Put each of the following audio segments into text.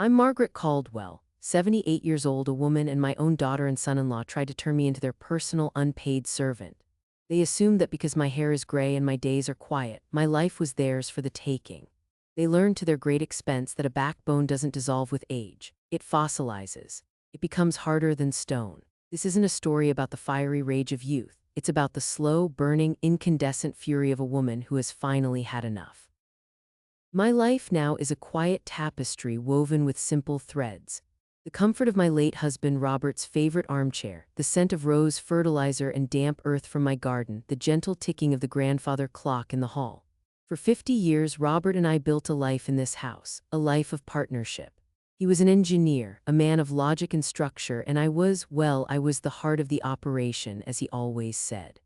I'm Margaret Caldwell, 78 years old, a woman, and my own daughter and son-in-law tried to turn me into their personal unpaid servant. They assumed that because my hair is gray and my days are quiet, my life was theirs for the taking. They learned to their great expense that a backbone doesn't dissolve with age. It fossilizes. It becomes harder than stone. This isn't a story about the fiery rage of youth. It's about the slow, burning, incandescent fury of a woman who has finally had enough. My life now is a quiet tapestry woven with simple threads. The comfort of my late husband Robert's favorite armchair, the scent of rose fertilizer and damp earth from my garden, the gentle ticking of the grandfather clock in the hall. For 50 years, Robert and I built a life in this house, a life of partnership. He was an engineer, a man of logic and structure, and I was the heart of the operation, as he always said.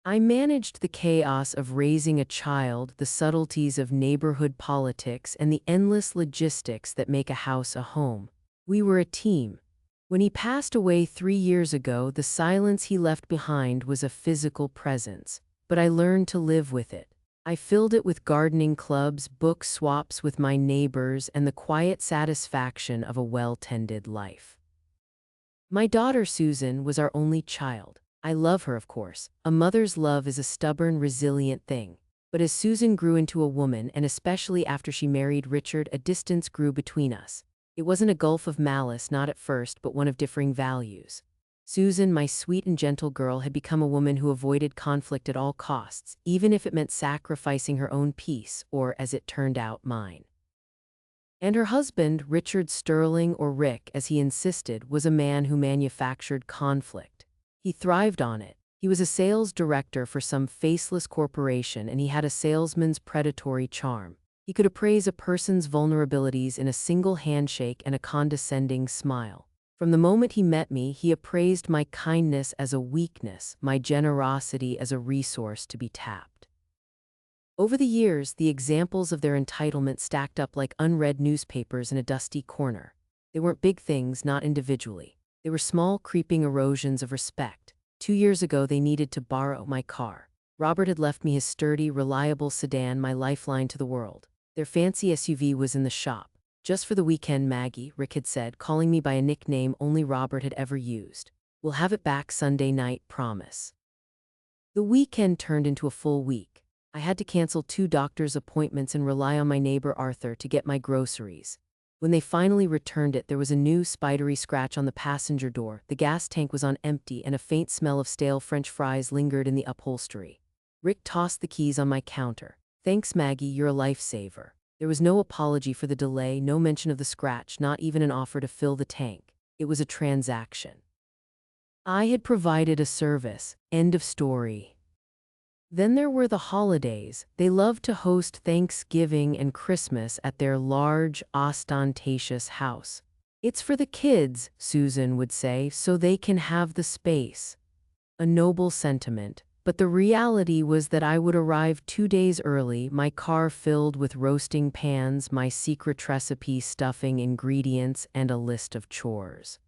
I managed the chaos of raising a child, the subtleties of neighborhood politics, and the endless logistics that make a house a home. We were a team. When he passed away 3 years ago, the silence he left behind was a physical presence, but I learned to live with it. I filled it with gardening clubs, book swaps with my neighbors, and the quiet satisfaction of a well-tended life. My daughter Susan was our only child. I love her, of course. A mother's love is a stubborn, resilient thing. But as Susan grew into a woman, and especially after she married Richard, a distance grew between us. It wasn't a gulf of malice, not at first, but one of differing values. Susan, my sweet and gentle girl, had become a woman who avoided conflict at all costs, even if it meant sacrificing her own peace, or, as it turned out, mine. And her husband, Richard Sterling, or Rick, as he insisted, was a man who manufactured conflict. He thrived on it. He was a sales director for some faceless corporation, and he had a salesman's predatory charm. He could appraise a person's vulnerabilities in a single handshake and a condescending smile. From the moment he met me, he appraised my kindness as a weakness, my generosity as a resource to be tapped. Over the years, the examples of their entitlement stacked up like unread newspapers in a dusty corner. They weren't big things, not individually. They were small, creeping erosions of respect. 2 years ago, they needed to borrow my car. Robert had left me his sturdy, reliable sedan, my lifeline to the world. Their fancy SUV was in the shop. Just for the weekend, Maggie, Rick had said, calling me by a nickname only Robert had ever used. We'll have it back Sunday night, promise. The weekend turned into a full week. I had to cancel 2 doctor's appointments and rely on my neighbor Arthur to get my groceries. When they finally returned it, there was a new spidery scratch on the passenger door, the gas tank was on empty, and a faint smell of stale French fries lingered in the upholstery. Rick tossed the keys on my counter. Thanks, Maggie, you're a lifesaver. There was no apology for the delay, no mention of the scratch, not even an offer to fill the tank. It was a transaction. I had provided a service. End of story. Then there were the holidays. They loved to host Thanksgiving and Christmas at their large, ostentatious house. It's for the kids, Susan would say, so they can have the space. A noble sentiment, but the reality was that I would arrive 2 days early, my car filled with roasting pans, my secret recipe stuffing ingredients, and a list of chores.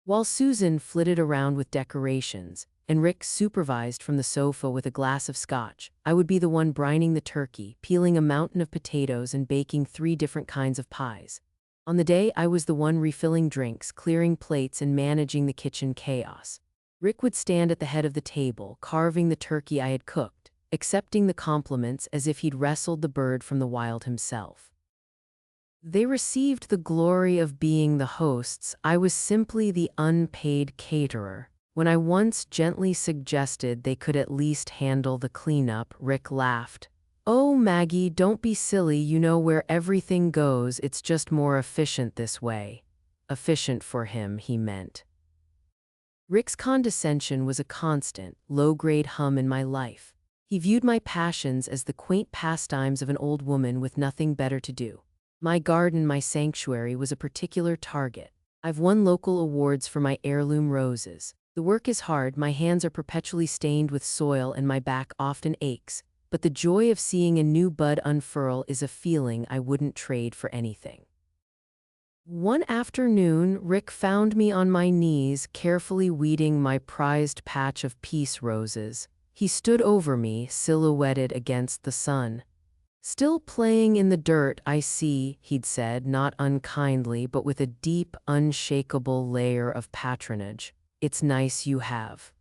While Susan flitted around with decorations, and Rick supervised from the sofa with a glass of scotch, I would be the one brining the turkey, peeling a mountain of potatoes, and baking 3 different kinds of pies. On the day, I was the one refilling drinks, clearing plates, and managing the kitchen chaos. Rick would stand at the head of the table, carving the turkey I had cooked, accepting the compliments as if he'd wrestled the bird from the wild himself. They received the glory of being the hosts. I was simply the unpaid caterer. When I once gently suggested they could at least handle the cleanup, Rick laughed. "Oh, Maggie, don't be silly, you know where everything goes, it's just more efficient this way." Efficient for him, he meant. Rick's condescension was a constant, low-grade hum in my life. He viewed my passions as the quaint pastimes of an old woman with nothing better to do. My garden, my sanctuary, was a particular target. I've won local awards for my heirloom roses. The work is hard, my hands are perpetually stained with soil, and my back often aches, but the joy of seeing a new bud unfurl is a feeling I wouldn't trade for anything. One afternoon, Rick found me on my knees, carefully weeding my prized patch of peace roses. He stood over me, silhouetted against the sun. Still playing in the dirt, I see, he'd said, not unkindly, but with a deep, unshakable layer of patronage. It's nice you have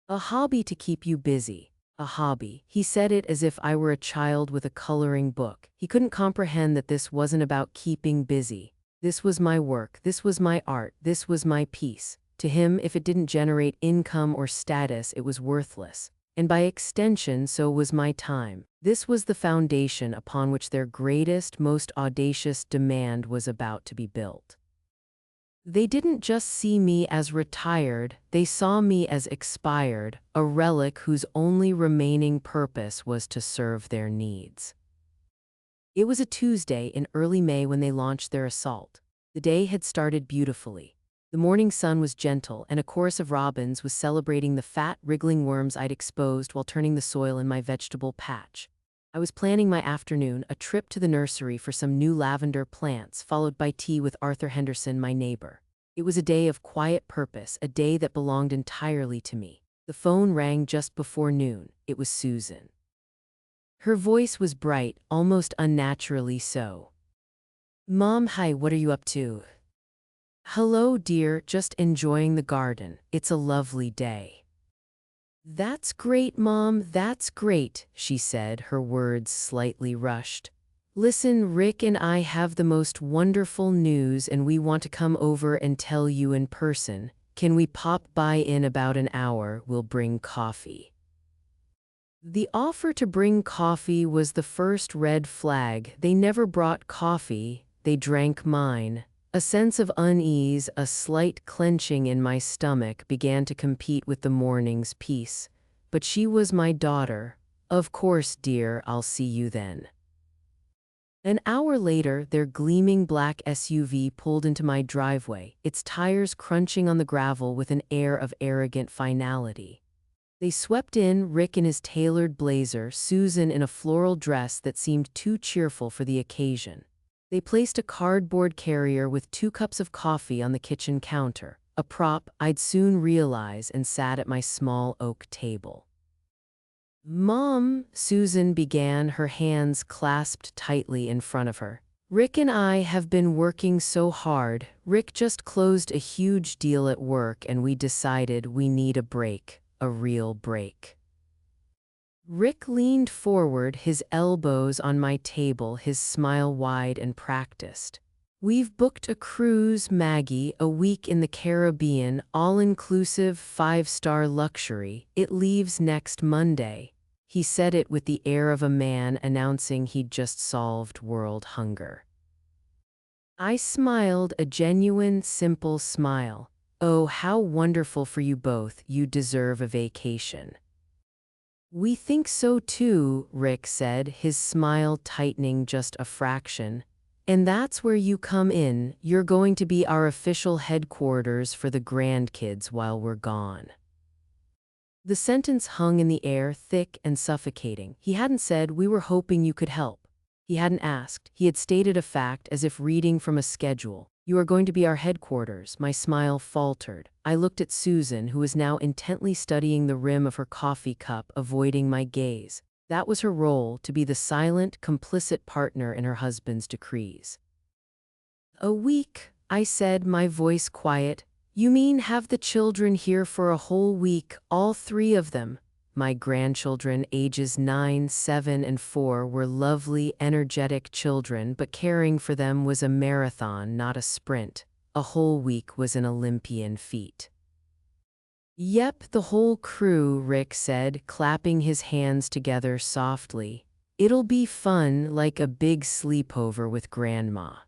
a hobby to keep you busy. A hobby. He said it as if I were a child with a coloring book. He couldn't comprehend that this wasn't about keeping busy. This was my work, this was my art, this was my peace. To him, if it didn't generate income or status, it was worthless. And by extension, so was my time. This was the foundation upon which their greatest, most audacious demand was about to be built. They didn't just see me as retired, they saw me as expired, a relic whose only remaining purpose was to serve their needs. It was a Tuesday in early May when they launched their assault. The day had started beautifully. The morning sun was gentle, and a chorus of robins was celebrating the fat, wriggling worms I'd exposed while turning the soil in my vegetable patch. I was planning my afternoon, a trip to the nursery for some new lavender plants, followed by tea with Arthur Henderson, my neighbor. It was a day of quiet purpose, a day that belonged entirely to me. The phone rang just before noon. It was Susan. Her voice was bright, almost unnaturally so. "Mom, hi, what are you up to?" "Hello, dear, just enjoying the garden. It's a lovely day." "That's great, Mom, that's great," she said, her words slightly rushed. "Listen, Rick and I have the most wonderful news and we want to come over and tell you in person. Can we pop by in about an hour? We'll bring coffee." The offer to bring coffee was the first red flag. They never brought coffee, they drank mine. A sense of unease, a slight clenching in my stomach began to compete with the morning's peace. But she was my daughter. "Of course, dear, I'll see you then." An hour later, their gleaming black SUV pulled into my driveway, its tires crunching on the gravel with an air of arrogant finality. They swept in, Rick in his tailored blazer, Susan in a floral dress that seemed too cheerful for the occasion. They placed a cardboard carrier with 2 cups of coffee on the kitchen counter, a prop I'd soon realize, and sat at my small oak table. "Mom," Susan began, her hands clasped tightly in front of her. "Rick and I have been working so hard. Rick just closed a huge deal at work and we decided we need a break, a real break." Rick leaned forward, his elbows on my table, his smile wide and practiced. "We've booked a cruise, Maggie, a week in the Caribbean, all-inclusive, 5-star luxury. It leaves next Monday." He said it with the air of a man announcing he'd just solved world hunger. I smiled, a genuine, simple smile. "Oh, how wonderful for you both. You deserve a vacation." "We think so too," Rick said, his smile tightening just a fraction. "And that's where you come in. You're going to be our official headquarters for the grandkids while we're gone." The sentence hung in the air, thick and suffocating. He hadn't said, "We were hoping you could help." He hadn't asked. He had stated a fact as if reading from a schedule. "You are going to be our headquarters." My smile faltered. I looked at Susan, who was now intently studying the rim of her coffee cup, avoiding my gaze. That was her role, to be the silent, complicit partner in her husband's decrees. "A week," I said, my voice quiet. "You mean have the children here for a whole week, all 3 of them?" My grandchildren, ages 9, 7, and 4, were lovely, energetic children, but caring for them was a marathon, not a sprint. A whole week was an Olympian feat. "Yep, the whole crew," Rick said, clapping his hands together softly. "It'll be fun, like a big sleepover with Grandma."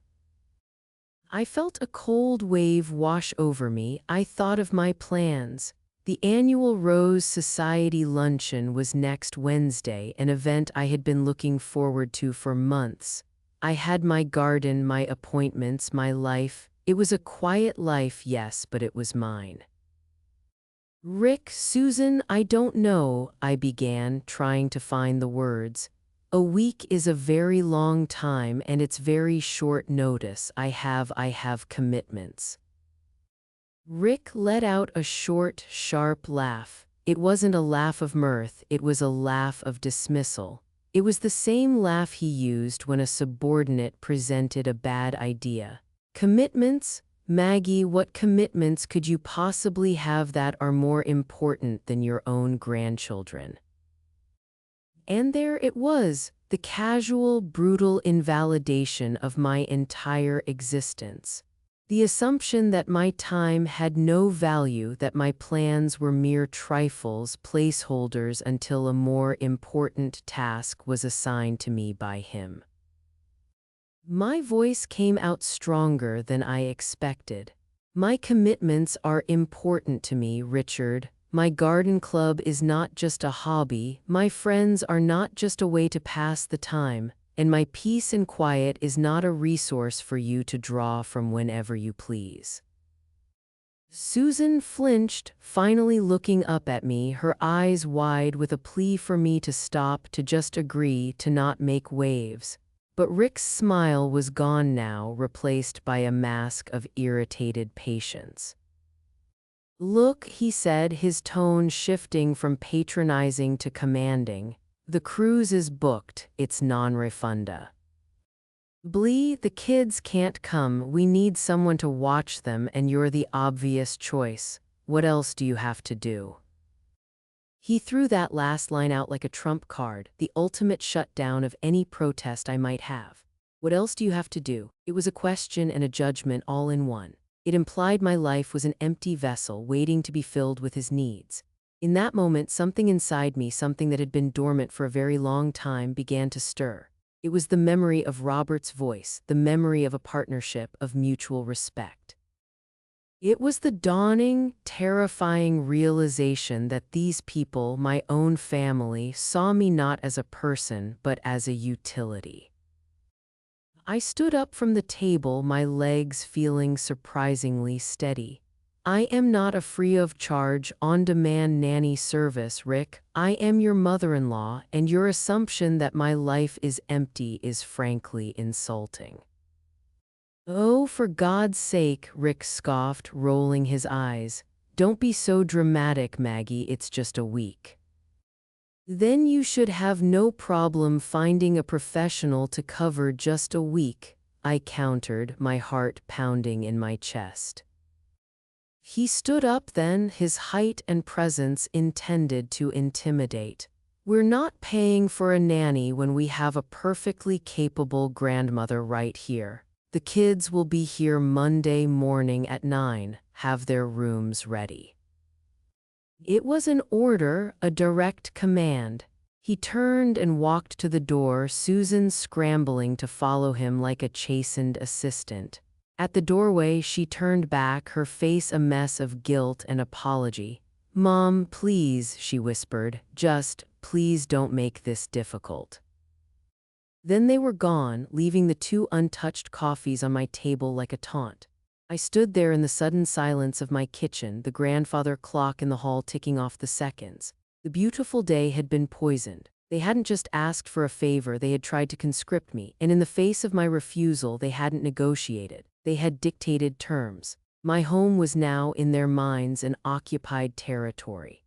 I felt a cold wave wash over me. I thought of my plans. The annual Rose Society luncheon was next Wednesday, an event I had been looking forward to for months. I had my garden, my appointments, my life. It was a quiet life, yes, but it was mine. "Rick, Susan, I don't know," I began, trying to find the words. "A week is a very long time and it's very short notice. I have commitments." Rick let out a short, sharp laugh. It wasn't a laugh of mirth, it was a laugh of dismissal. It was the same laugh he used when a subordinate presented a bad idea. Commitments? Maggie, what commitments could you possibly have that are more important than your own grandchildren? And there it was, the casual, brutal invalidation of my entire existence. The assumption that my time had no value, that my plans were mere trifles, placeholders until a more important task was assigned to me by him. My voice came out stronger than I expected. My commitments are important to me, Richard. My garden club is not just a hobby, my friends are not just a way to pass the time, and my peace and quiet is not a resource for you to draw from whenever you please. Susan flinched, finally looking up at me, her eyes wide with a plea for me to stop, to just agree, to not make waves. But Rick's smile was gone now, replaced by a mask of irritated patience. Look, he said, his tone shifting from patronizing to commanding. The cruise is booked, it's non-refunda. Blee, the kids can't come, we need someone to watch them and you're the obvious choice. What else do you have to do? He threw that last line out like a trump card, the ultimate shutdown of any protest I might have. What else do you have to do? It was a question and a judgment all in one. It implied my life was an empty vessel waiting to be filled with his needs. In that moment, something inside me, something that had been dormant for a very long time, began to stir. It was the memory of Robert's voice, the memory of a partnership, of mutual respect. It was the dawning, terrifying realization that these people, my own family, saw me not as a person, but as a utility. I stood up from the table, my legs feeling surprisingly steady. I am not a free-of-charge, on-demand nanny service, Rick. I am your mother-in-law, and your assumption that my life is empty is frankly insulting. Oh, for God's sake, Rick scoffed, rolling his eyes. Don't be so dramatic, Maggie, it's just a week. Then you should have no problem finding a professional to cover just a week, I countered, my heart pounding in my chest. He stood up then, his height and presence intended to intimidate. We're not paying for a nanny when we have a perfectly capable grandmother right here. The kids will be here Monday morning at 9, have their rooms ready. It was an order, a direct command. He turned and walked to the door, Susan scrambling to follow him like a chastened assistant. At the doorway, she turned back, her face a mess of guilt and apology. Mom, please, she whispered, just, please don't make this difficult. Then they were gone, leaving the 2 untouched coffees on my table like a taunt. I stood there in the sudden silence of my kitchen, the grandfather clock in the hall ticking off the seconds. The beautiful day had been poisoned. They hadn't just asked for a favor, they had tried to conscript me, and in the face of my refusal, they hadn't negotiated. They had dictated terms. My home was now, in their minds, an occupied territory.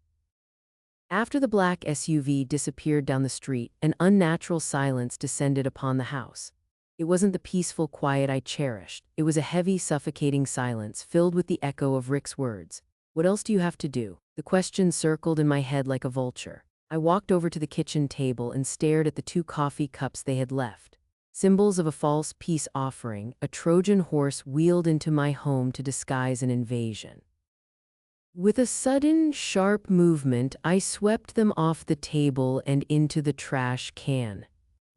After the black SUV disappeared down the street, an unnatural silence descended upon the house. It wasn't the peaceful quiet I cherished. It was a heavy, suffocating silence filled with the echo of Rick's words. What else do you have to do? The question circled in my head like a vulture. I walked over to the kitchen table and stared at the 2 coffee cups they had left. Symbols of a false peace offering, a Trojan horse wheeled into my home to disguise an invasion. With a sudden, sharp movement, I swept them off the table and into the trash can.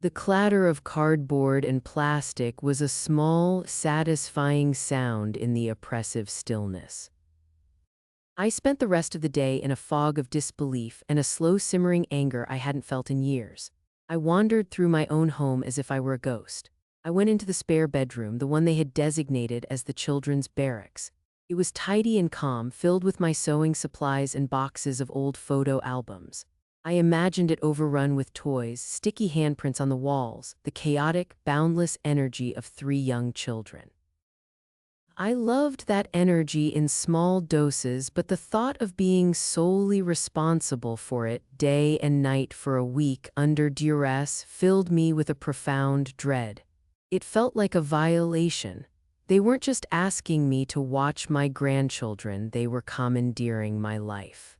The clatter of cardboard and plastic was a small, satisfying sound in the oppressive stillness. I spent the rest of the day in a fog of disbelief and a slow simmering anger I hadn't felt in years. I wandered through my own home as if I were a ghost. I went into the spare bedroom, the one they had designated as the children's barracks. It was tidy and calm, filled with my sewing supplies and boxes of old photo albums. I imagined it overrun with toys, sticky handprints on the walls, the chaotic, boundless energy of 3 young children. I loved that energy in small doses, but the thought of being solely responsible for it day and night for a week under duress filled me with a profound dread. It felt like a violation. They weren't just asking me to watch my grandchildren, they were commandeering my life.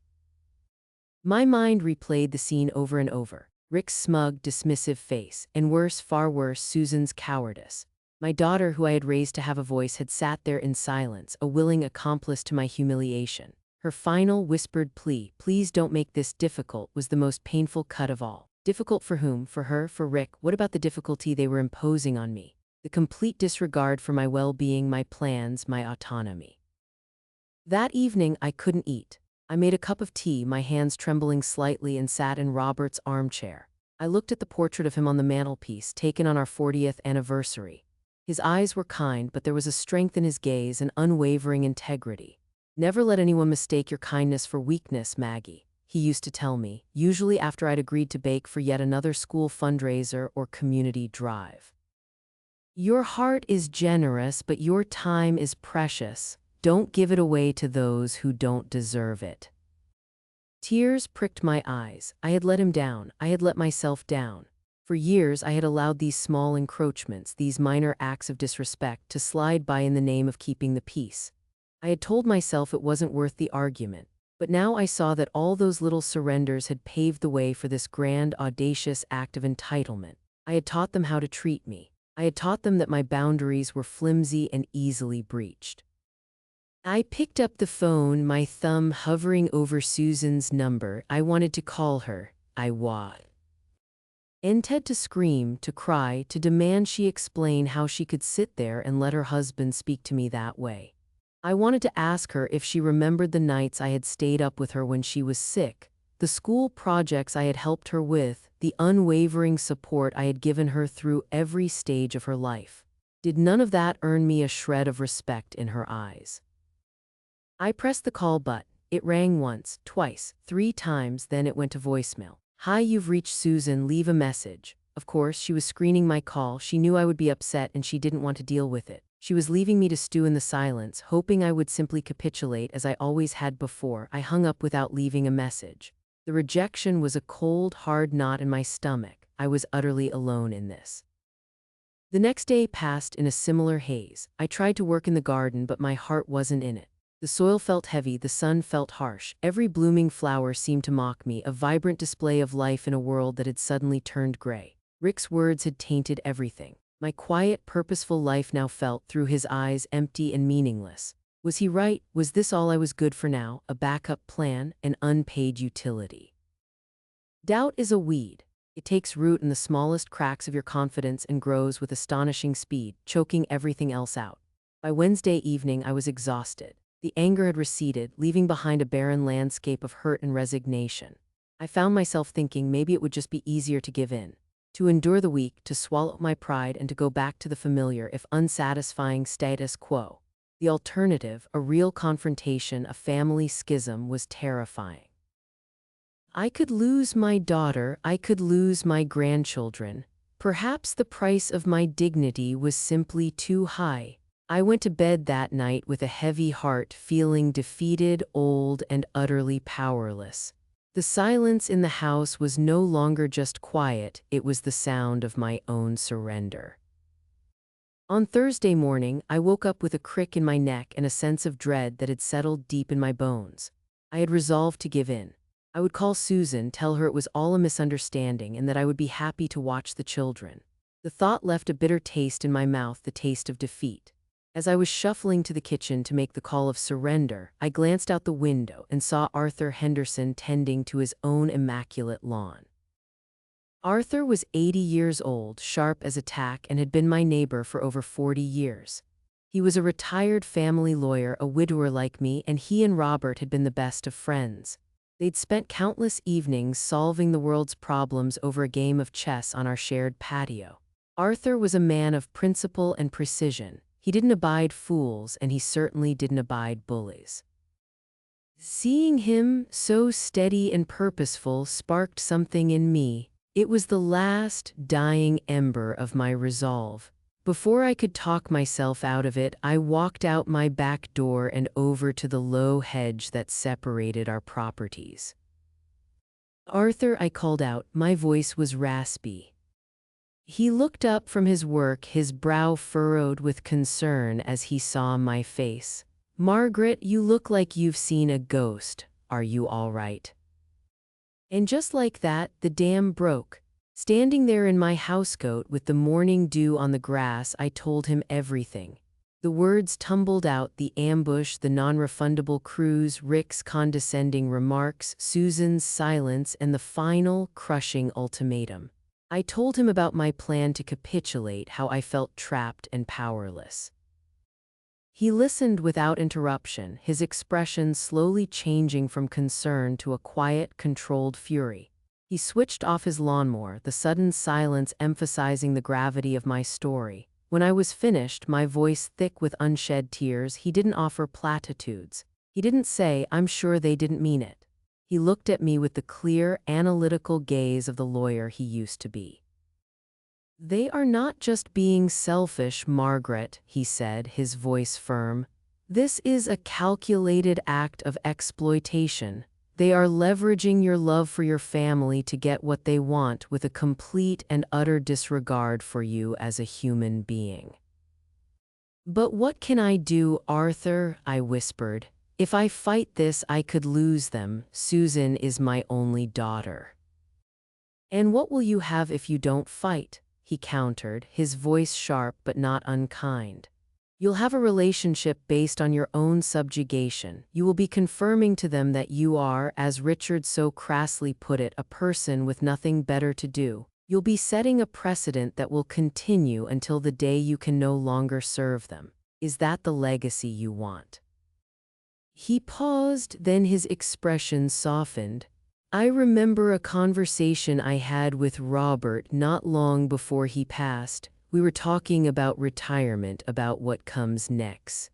My mind replayed the scene over and over. Rick's smug, dismissive face, and worse, far worse, Susan's cowardice. My daughter, who I had raised to have a voice, had sat there in silence, a willing accomplice to my humiliation. Her final whispered plea, "Please don't make this difficult," was the most painful cut of all. Difficult for whom? For her? For Rick? What about the difficulty they were imposing on me? The complete disregard for my well-being, my plans, my autonomy. That evening, I couldn't eat. I made a cup of tea, my hands trembling slightly, and sat in Robert's armchair. I looked at the portrait of him on the mantelpiece, taken on our 40th anniversary. His eyes were kind, but there was a strength in his gaze, an unwavering integrity. "Never let anyone mistake your kindness for weakness, Maggie," he used to tell me, usually after I'd agreed to bake for yet another school fundraiser or community drive. "Your heart is generous, but your time is precious. Don't give it away to those who don't deserve it." Tears pricked my eyes. I had let him down. I had let myself down. For years, I had allowed these small encroachments, these minor acts of disrespect, to slide by in the name of keeping the peace. I had told myself it wasn't worth the argument. But now I saw that all those little surrenders had paved the way for this grand, audacious act of entitlement. I had taught them how to treat me. I had taught them that my boundaries were flimsy and easily breached. I picked up the phone, my thumb hovering over Susan's number. I wanted to call her. Intended to scream, to cry, to demand she explain how she could sit there and let her husband speak to me that way. I wanted to ask her if she remembered the nights I had stayed up with her when she was sick, the school projects I had helped her with, the unwavering support I had given her through every stage of her life. Did none of that earn me a shred of respect in her eyes? I pressed the call button. It rang once, twice, 3 times, then it went to voicemail. "Hi, you've reached Susan, leave a message." Of course, she was screening my call. She knew I would be upset and she didn't want to deal with it. She was leaving me to stew in the silence, hoping I would simply capitulate as I always had before. I hung up without leaving a message. The rejection was a cold, hard knot in my stomach. I was utterly alone in this. The next day passed in a similar haze. I tried to work in the garden, but my heart wasn't in it. The soil felt heavy, the sun felt harsh. Every blooming flower seemed to mock me, a vibrant display of life in a world that had suddenly turned gray. Rick's words had tainted everything. My quiet, purposeful life now felt, through his eyes, empty and meaningless. Was he right? Was this all I was good for now? A backup plan? An unpaid utility? Doubt is a weed. It takes root in the smallest cracks of your confidence and grows with astonishing speed, choking everything else out. By Wednesday evening, I was exhausted. The anger had receded, leaving behind a barren landscape of hurt and resignation. I found myself thinking maybe it would just be easier to give in, to endure the week, to swallow my pride, and to go back to the familiar, if unsatisfying, status quo. The alternative, a real confrontation, a family schism, was terrifying. I could lose my daughter, I could lose my grandchildren. Perhaps the price of my dignity was simply too high. I went to bed that night with a heavy heart, feeling defeated, old, and utterly powerless. The silence in the house was no longer just quiet, it was the sound of my own surrender. On Thursday morning, I woke up with a crick in my neck and a sense of dread that had settled deep in my bones. I had resolved to give in. I would call Susan, tell her it was all a misunderstanding and that I would be happy to watch the children. The thought left a bitter taste in my mouth, the taste of defeat. As I was shuffling to the kitchen to make the call of surrender, I glanced out the window and saw Arthur Henderson tending to his own immaculate lawn. Arthur was 80 years old, sharp as a tack, and had been my neighbor for over 40 years. He was a retired family lawyer, a widower like me, and he and Robert had been the best of friends. They'd spent countless evenings solving the world's problems over a game of chess on our shared patio. Arthur was a man of principle and precision. He didn't abide fools, and he certainly didn't abide bullies. Seeing him, so steady and purposeful, sparked something in me. It was the last, dying ember of my resolve. Before I could talk myself out of it, I walked out my back door and over to the low hedge that separated our properties. "Arthur," I called out. My voice was raspy. He looked up from his work, his brow furrowed with concern as he saw my face. "Margaret, you look like you've seen a ghost. Are you all right?" And just like that, the dam broke. Standing there in my housecoat with the morning dew on the grass, I told him everything. The words tumbled out: the ambush, the non-refundable cruise, Rick's condescending remarks, Susan's silence, and the final, crushing ultimatum. I told him about my plan to capitulate, how I felt trapped and powerless. He listened without interruption, his expression slowly changing from concern to a quiet, controlled fury. He switched off his lawnmower, the sudden silence emphasizing the gravity of my story. When I was finished, my voice thick with unshed tears, he didn't offer platitudes. He didn't say, "I'm sure they didn't mean it." He looked at me with the clear, analytical gaze of the lawyer he used to be. "They are not just being selfish, Margaret," he said, his voice firm. "This is a calculated act of exploitation. They are leveraging your love for your family to get what they want with a complete and utter disregard for you as a human being." "But what can I do, Arthur?" I whispered. "If I fight this, I could lose them. Susan is my only daughter." "And what will you have if you don't fight?" he countered, his voice sharp but not unkind. "You'll have a relationship based on your own subjugation. You will be confirming to them that you are, as Richard so crassly put it, a person with nothing better to do. You'll be setting a precedent that will continue until the day you can no longer serve them. Is that the legacy you want?" He paused, then his expression softened. "I remember a conversation I had with Robert not long before he passed. We were talking about retirement, about what comes next.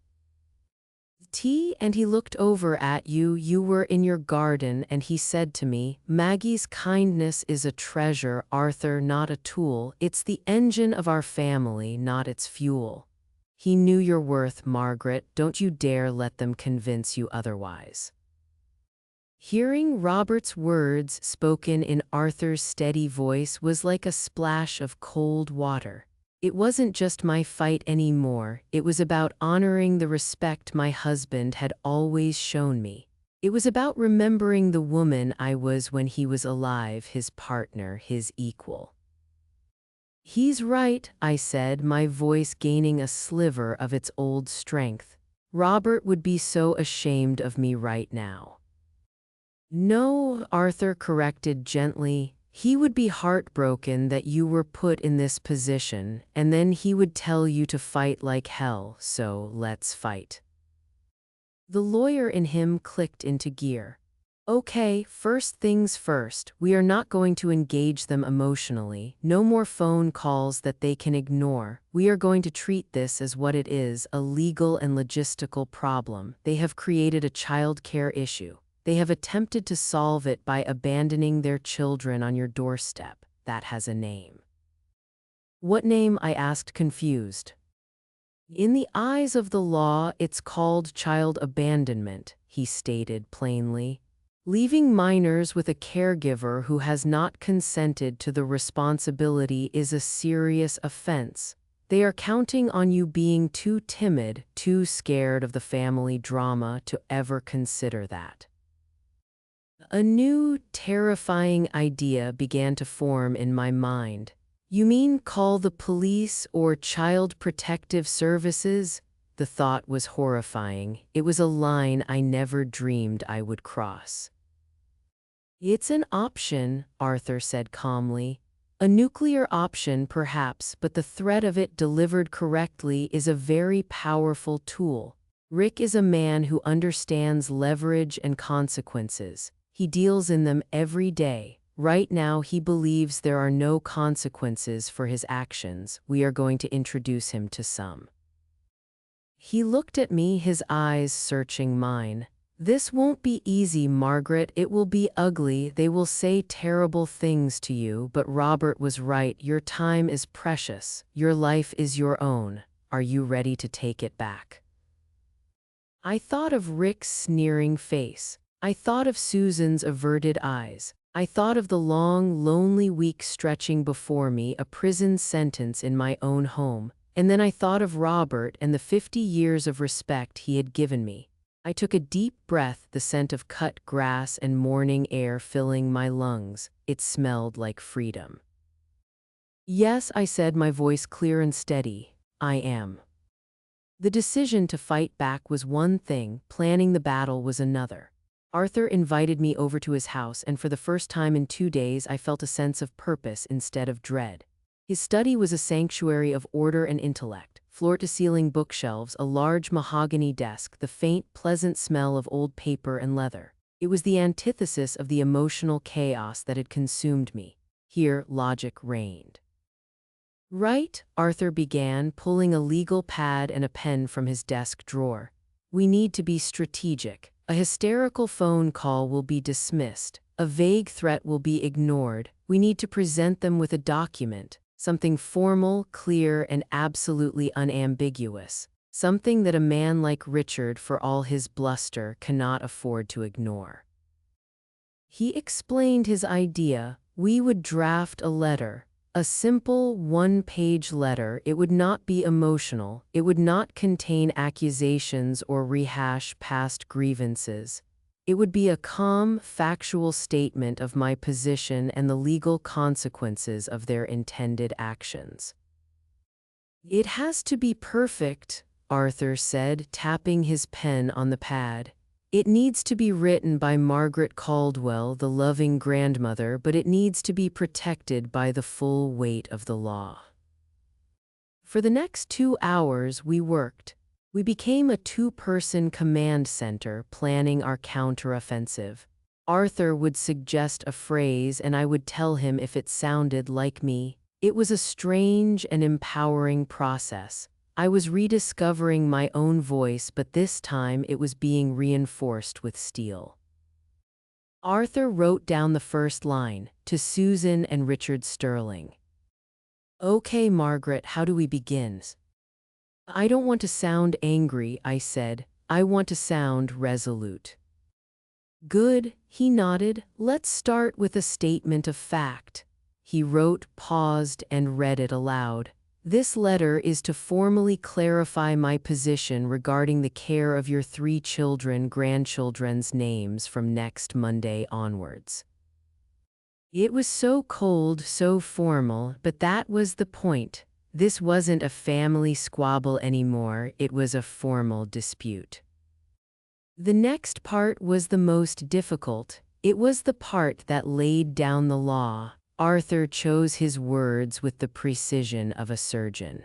And he looked over at you. You were in your garden, and he said to me, 'Maggie's kindness is a treasure, Arthur, not a tool. It's the engine of our family, not its fuel.' He knew your worth, Margaret. Don't you dare let them convince you otherwise." Hearing Robert's words spoken in Arthur's steady voice was like a splash of cold water. It wasn't just my fight anymore. It was about honoring the respect my husband had always shown me. It was about remembering the woman I was when he was alive, his partner, his equal. "He's right," I said, my voice gaining a sliver of its old strength. "Robert would be so ashamed of me right now." "No," Arthur corrected gently. "He would be heartbroken that you were put in this position, and then he would tell you to fight like hell, so let's fight." The lawyer in him clicked into gear. "Okay, first things first, we are not going to engage them emotionally. No more phone calls that they can ignore. We are going to treat this as what it is, a legal and logistical problem. They have created a child care issue. They have attempted to solve it by abandoning their children on your doorstep. That has a name." "What name?" I asked, confused. "In the eyes of the law, it's called child abandonment," he stated plainly. "Leaving minors with a caregiver who has not consented to the responsibility is a serious offense. They are counting on you being too timid, too scared of the family drama to ever consider that." A new, terrifying idea began to form in my mind. "You mean call the police or Child Protective Services?" The thought was horrifying. It was a line I never dreamed I would cross. "It's an option," Arthur said calmly. "A nuclear option, perhaps, but the threat of it delivered correctly is a very powerful tool. Rick is a man who understands leverage and consequences. He deals in them every day. Right now, he believes there are no consequences for his actions. We are going to introduce him to some." He looked at me, his eyes searching mine. This won't be easy, Margaret. It will be ugly. They will say terrible things to you, but Robert was right. Your time is precious. Your life is your own. Are you ready to take it back? I thought of Rick's sneering face. I thought of Susan's averted eyes. I thought of the long, lonely week stretching before me, a prison sentence in my own home. And then I thought of Robert and the 50 years of respect he had given me. I took a deep breath, the scent of cut grass and morning air filling my lungs. It smelled like freedom. Yes, I said, my voice clear and steady. I am. The decision to fight back was one thing, planning the battle was another. Arthur invited me over to his house, and for the first time in 2 days I felt a sense of purpose instead of dread. His study was a sanctuary of order and intellect. Floor-to-ceiling bookshelves, a large mahogany desk, the faint, pleasant smell of old paper and leather. It was the antithesis of the emotional chaos that had consumed me. Here, logic reigned. Right, Arthur began, pulling a legal pad and a pen from his desk drawer. We need to be strategic. A hysterical phone call will be dismissed. A vague threat will be ignored. We need to present them with a document. Something formal, clear, and absolutely unambiguous. Something that a man like Richard, for all his bluster, cannot afford to ignore. He explained his idea. We would draft a letter. A simple, one-page letter. It would not be emotional. It would not contain accusations or rehash past grievances. It would be a calm, factual statement of my position and the legal consequences of their intended actions. It has to be perfect, Arthur said, tapping his pen on the pad. It needs to be written by Margaret Caldwell, the loving grandmother, but it needs to be protected by the full weight of the law. For the next 2 hours we worked. We became a 2-person command center, planning our counteroffensive. Arthur would suggest a phrase and I would tell him if it sounded like me. It was a strange and empowering process. I was rediscovering my own voice, but this time it was being reinforced with steel. Arthur wrote down the first line, to Susan and Richard Sterling. Okay, Margaret, how do we begin? I don't want to sound angry, I said. I want to sound resolute. Good, he nodded. Let's start with a statement of fact. He wrote, paused, and read it aloud. This letter is to formally clarify my position regarding the care of your 3 grandchildren's names from next Monday onwards. It was so cold, so formal, but that was the point. This wasn't a family squabble anymore, it was a formal dispute. The next part was the most difficult. It was the part that laid down the law. Arthur chose his words with the precision of a surgeon.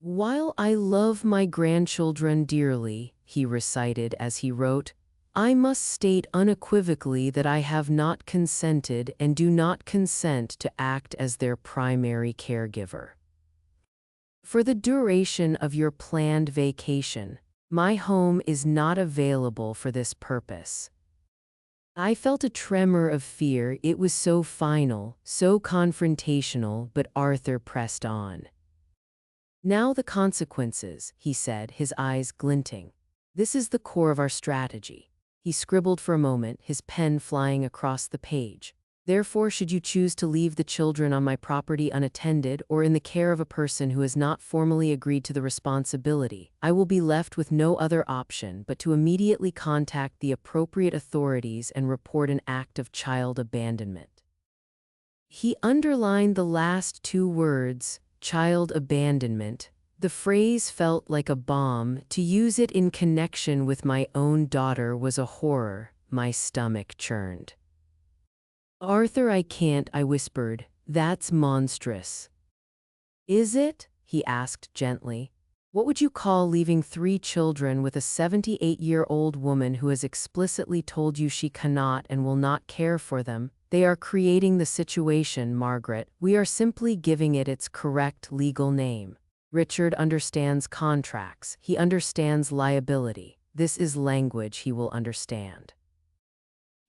While I love my grandchildren dearly, he recited as he wrote, I must state unequivocally that I have not consented and do not consent to act as their primary caregiver. For the duration of your planned vacation, my home is not available for this purpose. I felt a tremor of fear. It was so final, so confrontational, but Arthur pressed on. Now the consequences, he said, his eyes glinting. This is the core of our strategy. He scribbled for a moment, his pen flying across the page. Therefore, should you choose to leave the children on my property unattended or in the care of a person who has not formally agreed to the responsibility, I will be left with no other option but to immediately contact the appropriate authorities and report an act of child abandonment. He underlined the last 2 words, child abandonment. The phrase felt like a bomb. To use it in connection with my own daughter was a horror. My stomach churned. Arthur, I can't, I whispered. That's monstrous. Is it? He asked gently. What would you call leaving 3 children with a 78-year-old woman who has explicitly told you she cannot and will not care for them? They are creating the situation, Margaret. We are simply giving it its correct legal name. Richard understands contracts. He understands liability. This is language he will understand.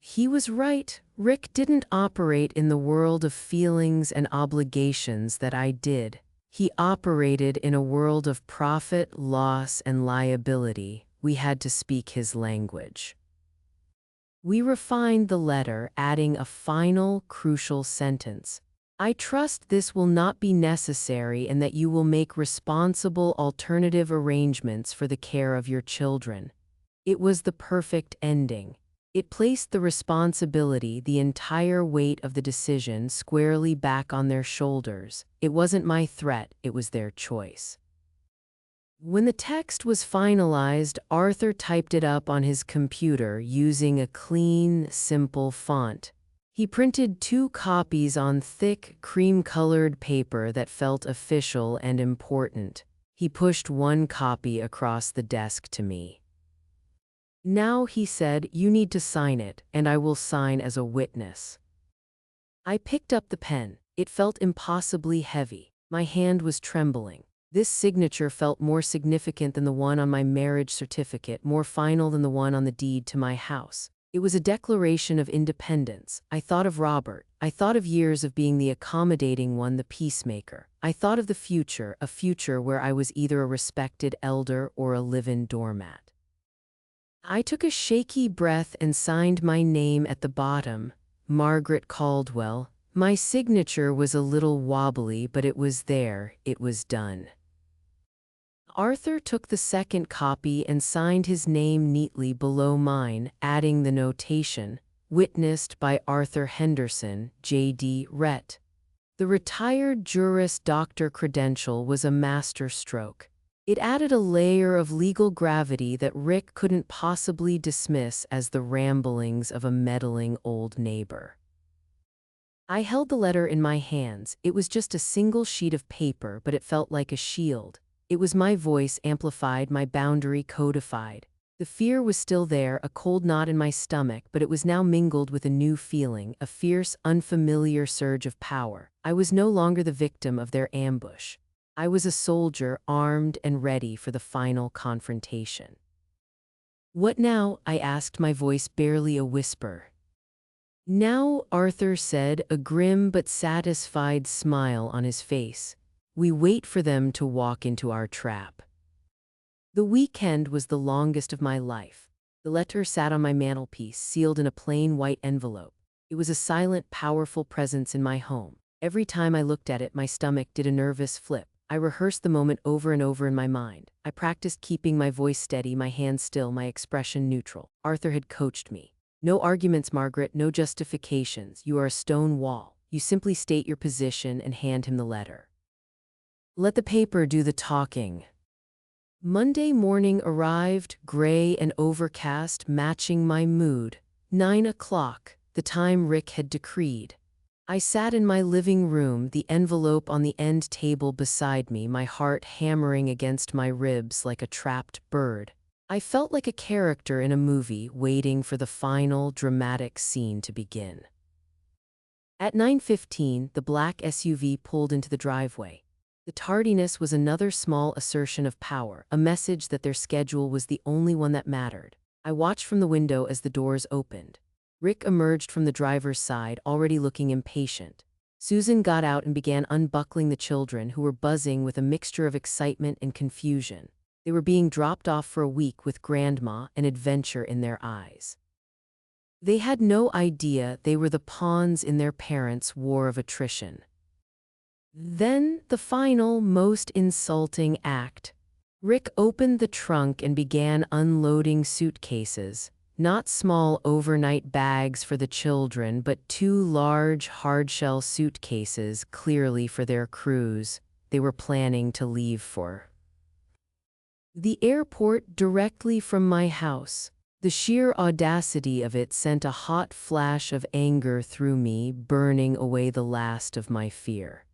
He was right. Rick didn't operate in the world of feelings and obligations that I did. He operated in a world of profit, loss, and liability. We had to speak his language. We refined the letter, adding a final, crucial sentence. I trust this will not be necessary and that you will make responsible alternative arrangements for the care of your children. It was the perfect ending. It placed the responsibility, the entire weight of the decision, squarely back on their shoulders. It wasn't my threat, it was their choice. When the text was finalized, Arthur typed it up on his computer using a clean, simple font. He printed 2 copies on thick, cream-colored paper that felt official and important. He pushed 1 copy across the desk to me. Now, he said, you need to sign it, and I will sign as a witness. I picked up the pen. It felt impossibly heavy. My hand was trembling. This signature felt more significant than the one on my marriage certificate, more final than the one on the deed to my house. It was a declaration of independence. I thought of Robert. I thought of years of being the accommodating one, the peacemaker. I thought of the future, a future where I was either a respected elder or a live-in doormat. I took a shaky breath and signed my name at the bottom, Margaret Caldwell. My signature was a little wobbly, but it was there. It was done. Arthur took the second copy and signed his name neatly below mine, adding the notation, witnessed by Arthur Henderson, J.D. Rett. The retired Juris Doctor credential was a masterstroke. It added a layer of legal gravity that Rick couldn't possibly dismiss as the ramblings of a meddling old neighbor. I held the letter in my hands. It was just a single sheet of paper, but it felt like a shield. It was my voice amplified, my boundary codified. The fear was still there, a cold knot in my stomach, but it was now mingled with a new feeling, a fierce, unfamiliar surge of power. I was no longer the victim of their ambush. I was a soldier, armed and ready for the final confrontation. What now? I asked, my voice barely a whisper. Now, Arthur said, a grim but satisfied smile on his face. We wait for them to walk into our trap. The weekend was the longest of my life. The letter sat on my mantelpiece, sealed in a plain white envelope. It was a silent, powerful presence in my home. Every time I looked at it, my stomach did a nervous flip. I rehearsed the moment over and over in my mind. I practiced keeping my voice steady, my hands still, my expression neutral. Arthur had coached me. No arguments, Margaret, no justifications. You are a stone wall. You simply state your position and hand him the letter. Let the paper do the talking. Monday morning arrived, gray and overcast, matching my mood. 9 o'clock, the time Rick had decreed. I sat in my living room, the envelope on the end table beside me, my heart hammering against my ribs like a trapped bird. I felt like a character in a movie waiting for the final, dramatic scene to begin. At 9:15, the black SUV pulled into the driveway. The tardiness was another small assertion of power, a message that their schedule was the only one that mattered. I watched from the window as the doors opened. Rick emerged from the driver's side, already looking impatient. Susan got out and began unbuckling the children, who were buzzing with a mixture of excitement and confusion. They were being dropped off for a week with Grandma, an adventure in their eyes. They had no idea they were the pawns in their parents' war of attrition. Then, the final, most insulting act. Rick opened the trunk and began unloading suitcases. Not small overnight bags for the children, but 2 large hardshell suitcases, clearly for their cruise they were planning to leave for. The airport directly from my house. The sheer audacity of it sent a hot flash of anger through me, burning away the last of my fear.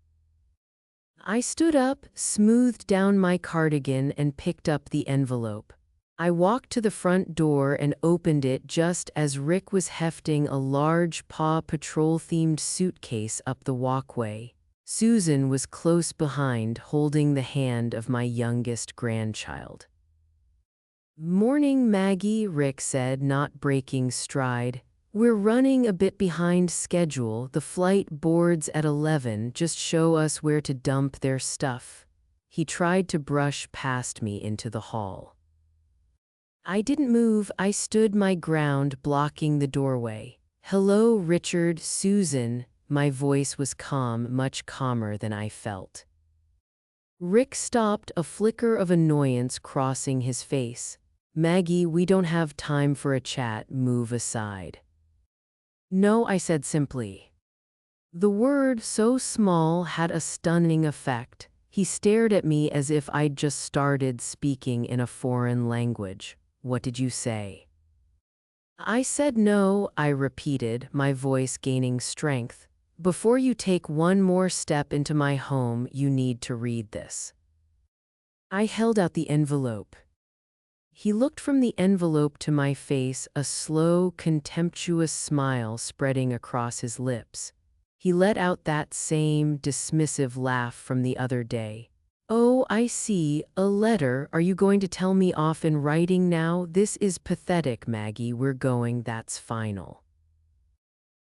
I stood up, smoothed down my cardigan, and picked up the envelope. I walked to the front door and opened it just as Rick was hefting a large Paw Patrol-themed suitcase up the walkway. Susan was close behind, holding the hand of my youngest grandchild. Morning, Maggie, Rick said, not breaking stride. We're running a bit behind schedule. The flight boards at 11. Just show us where to dump their stuff. He tried to brush past me into the hall. I didn't move. I stood my ground, blocking the doorway. Hello, Richard, Susan. My voice was calm, much calmer than I felt. Rick stopped, a flicker of annoyance crossing his face. Maggie, we don't have time for a chat. Move aside. No, I said simply. The word, so small, had a stunning effect. He stared at me as if I'd just started speaking in a foreign language. What did you say? I said no, I repeated, my voice gaining strength. Before you take one more step into my home, you need to read this. I held out the envelope. He looked from the envelope to my face, a slow, contemptuous smile spreading across his lips. He let out that same dismissive laugh from the other day. Oh, I see, a letter. Are you going to tell me off in writing now? This is pathetic, Maggie. We're going, that's final.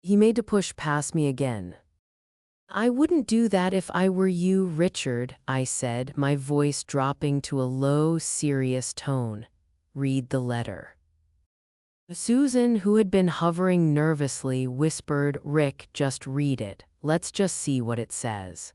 He made to push past me again. I wouldn't do that if I were you, Richard, I said, my voice dropping to a low, serious tone. Read the letter. Susan, who had been hovering nervously, whispered, Rick, just read it. Let's just see what it says.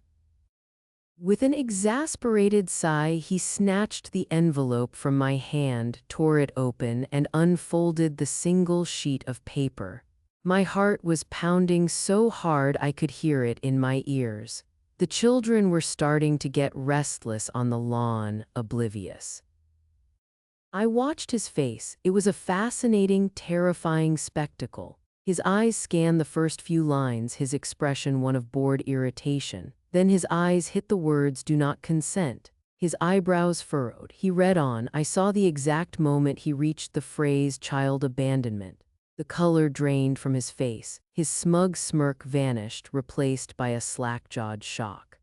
With an exasperated sigh, he snatched the envelope from my hand, tore it open, and unfolded the single sheet of paper. My heart was pounding so hard I could hear it in my ears. The children were starting to get restless on the lawn, oblivious. I watched his face. It was a fascinating, terrifying spectacle. His eyes scanned the first few lines, his expression one of bored irritation. Then his eyes hit the words, do not consent. His eyebrows furrowed. He read on. I saw the exact moment he reached the phrase child abandonment. The color drained from his face. His smug smirk vanished, replaced by a slack-jawed shock.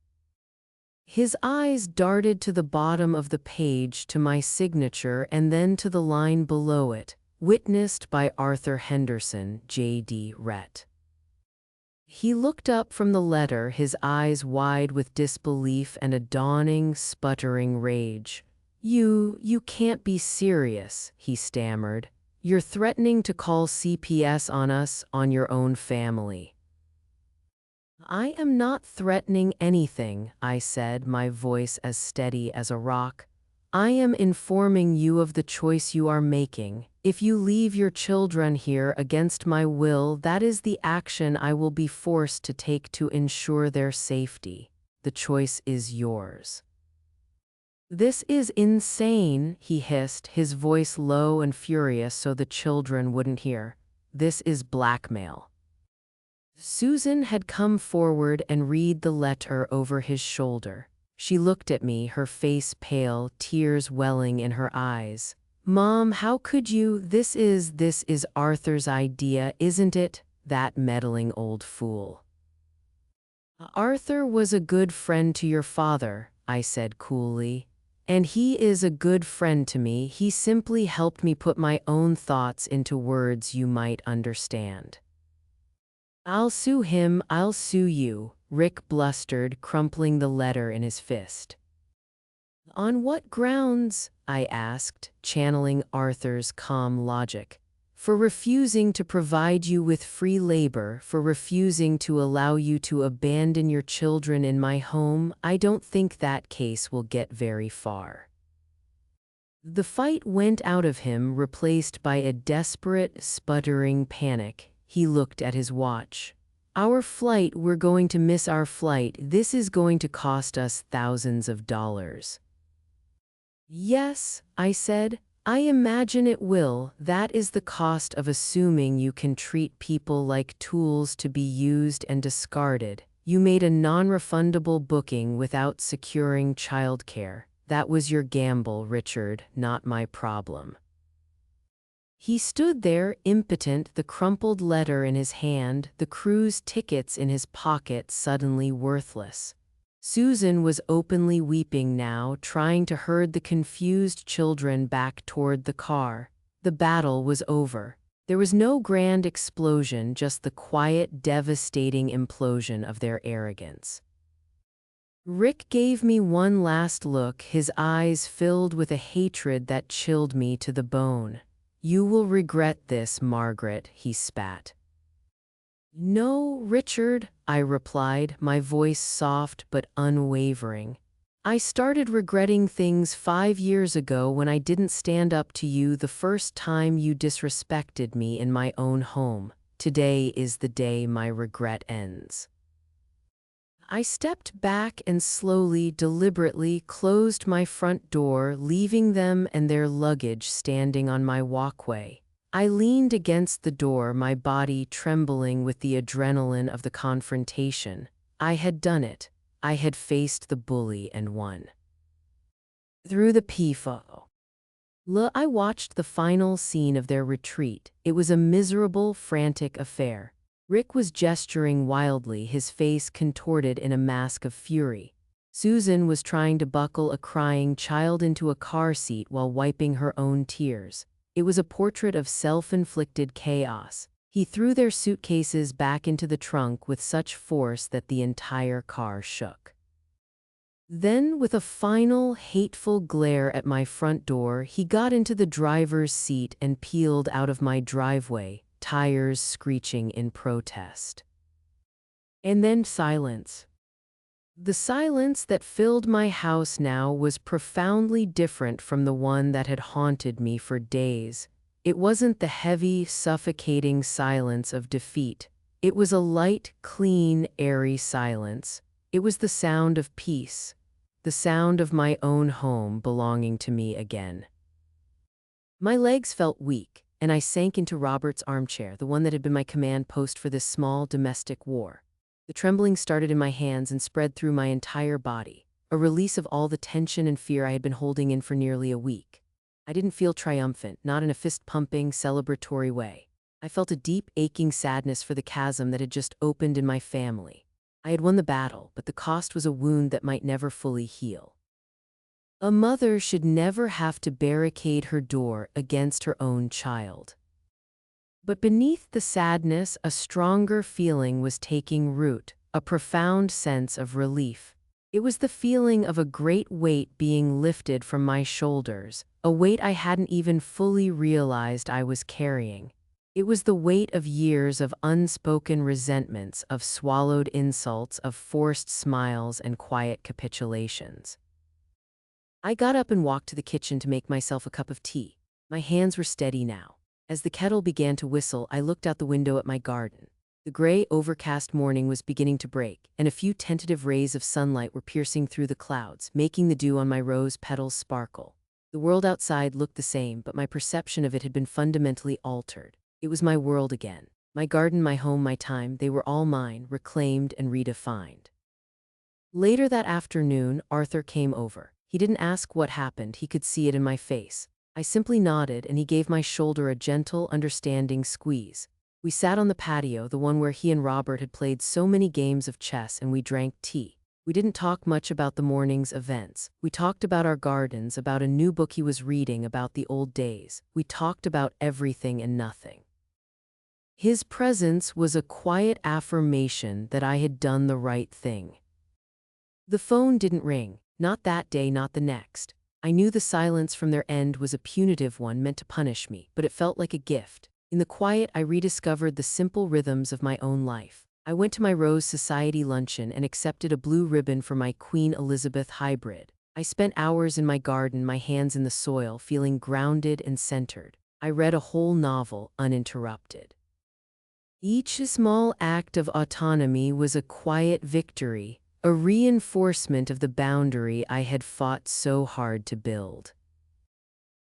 His eyes darted to the bottom of the page, to my signature, and then to the line below it, witnessed by Arthur Henderson, J.D. Rhett. He looked up from the letter, his eyes wide with disbelief and a dawning, sputtering rage. You can't be serious, he stammered. You're threatening to call CPS on us, on your own family. I am not threatening anything, I said, my voice as steady as a rock. I am informing you of the choice you are making. If you leave your children here against my will, that is the action I will be forced to take to ensure their safety. The choice is yours. This is insane, he hissed, his voice low and furious so the children wouldn't hear. This is blackmail. Susan had come forward and read the letter over his shoulder. She looked at me, her face pale, tears welling in her eyes. Mom, how could you? This is Arthur's idea, isn't it? That meddling old fool. Arthur was a good friend to your father, I said coolly. And he is a good friend to me. He simply helped me put my own thoughts into words you might understand. I'll sue him, I'll sue you, Rick blustered, crumpling the letter in his fist. On what grounds? I asked, channeling Arthur's calm logic. For refusing to provide you with free labor, for refusing to allow you to abandon your children in my home, I don't think that case will get very far. The fight went out of him, replaced by a desperate, sputtering panic. He looked at his watch. Our flight, we're going to miss our flight. This is going to cost us thousands of dollars. Yes, I said. I imagine it will. That is the cost of assuming you can treat people like tools to be used and discarded. You made a non-refundable booking without securing childcare. That was your gamble, Richard, not my problem. He stood there, impotent, the crumpled letter in his hand, the cruise tickets in his pocket suddenly worthless. Susan was openly weeping now, trying to herd the confused children back toward the car. The battle was over. There was no grand explosion, just the quiet, devastating implosion of their arrogance. Rick gave me one last look, his eyes filled with a hatred that chilled me to the bone. "You will regret this, Margaret," he spat. "No, Richard," I replied, my voice soft but unwavering. "I started regretting things 5 years ago when I didn't stand up to you the first time you disrespected me in my own home. Today is the day my regret ends." I stepped back and slowly, deliberately closed my front door, leaving them and their luggage standing on my walkway. I leaned against the door, my body trembling with the adrenaline of the confrontation. I had done it. I had faced the bully and won. Through the peephole, I watched the final scene of their retreat. It was a miserable, frantic affair. Rick was gesturing wildly, his face contorted in a mask of fury. Susan was trying to buckle a crying child into a car seat while wiping her own tears. It was a portrait of self-inflicted chaos. He threw their suitcases back into the trunk with such force that the entire car shook. Then, with a final, hateful glare at my front door, he got into the driver's seat and peeled out of my driveway, tires screeching in protest. And then silence. The silence that filled my house now was profoundly different from the one that had haunted me for days. It wasn't the heavy, suffocating silence of defeat. It was a light, clean, airy silence. It was the sound of peace, the sound of my own home belonging to me again. My legs felt weak, and I sank into Robert's armchair, the one that had been my command post for this small domestic war. The trembling started in my hands and spread through my entire body, a release of all the tension and fear I had been holding in for nearly a week. I didn't feel triumphant, not in a fist-pumping, celebratory way. I felt a deep, aching sadness for the chasm that had just opened in my family. I had won the battle, but the cost was a wound that might never fully heal. A mother should never have to barricade her door against her own child. But beneath the sadness, a stronger feeling was taking root, a profound sense of relief. It was the feeling of a great weight being lifted from my shoulders, a weight I hadn't even fully realized I was carrying. It was the weight of years of unspoken resentments, of swallowed insults, of forced smiles and quiet capitulations. I got up and walked to the kitchen to make myself a cup of tea. My hands were steady now. As the kettle began to whistle, I looked out the window at my garden. The gray, overcast morning was beginning to break, and a few tentative rays of sunlight were piercing through the clouds, making the dew on my rose petals sparkle. The world outside looked the same, but my perception of it had been fundamentally altered. It was my world again. My garden, my home, my time, they were all mine, reclaimed and redefined. Later that afternoon, Arthur came over. He didn't ask what happened, he could see it in my face. I simply nodded, and he gave my shoulder a gentle, understanding squeeze. We sat on the patio, the one where he and Robert had played so many games of chess, and we drank tea. We didn't talk much about the morning's events. We talked about our gardens, about a new book he was reading, about the old days. We talked about everything and nothing. His presence was a quiet affirmation that I had done the right thing. The phone didn't ring, not that day, not the next. I knew the silence from their end was a punitive one meant to punish me, but it felt like a gift. In the quiet, I rediscovered the simple rhythms of my own life. I went to my Rose Society luncheon and accepted a blue ribbon for my Queen Elizabeth hybrid. I spent hours in my garden, my hands in the soil, feeling grounded and centered. I read a whole novel, uninterrupted. Each small act of autonomy was a quiet victory, a reinforcement of the boundary I had fought so hard to build.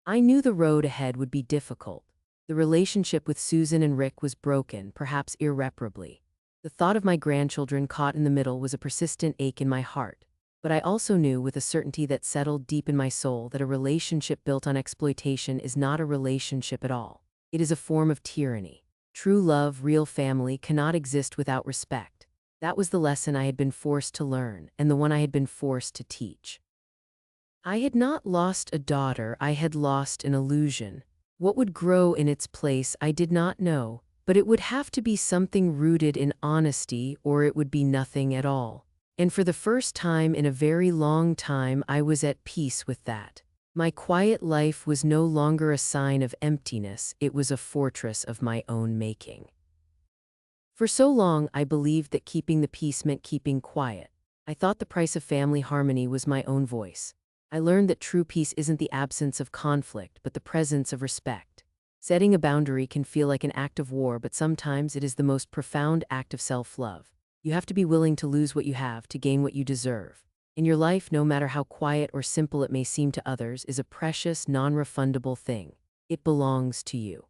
I knew the road ahead would be difficult. The relationship with Susan and Rick was broken, perhaps irreparably. The thought of my grandchildren caught in the middle was a persistent ache in my heart. But I also knew with a certainty that settled deep in my soul that a relationship built on exploitation is not a relationship at all. It is a form of tyranny. True love, real family, cannot exist without respect. That was the lesson I had been forced to learn, and the one I had been forced to teach. I had not lost a daughter, I had lost an illusion. What would grow in its place, I did not know, but it would have to be something rooted in honesty, or it would be nothing at all. And for the first time in a very long time, I was at peace with that. My quiet life was no longer a sign of emptiness, it was a fortress of my own making. For so long, I believed that keeping the peace meant keeping quiet. I thought the price of family harmony was my own voice. I learned that true peace isn't the absence of conflict, but the presence of respect. Setting a boundary can feel like an act of war, but sometimes it is the most profound act of self-love. You have to be willing to lose what you have to gain what you deserve. In your life, no matter how quiet or simple it may seem to others, is a precious, non-refundable thing. It belongs to you.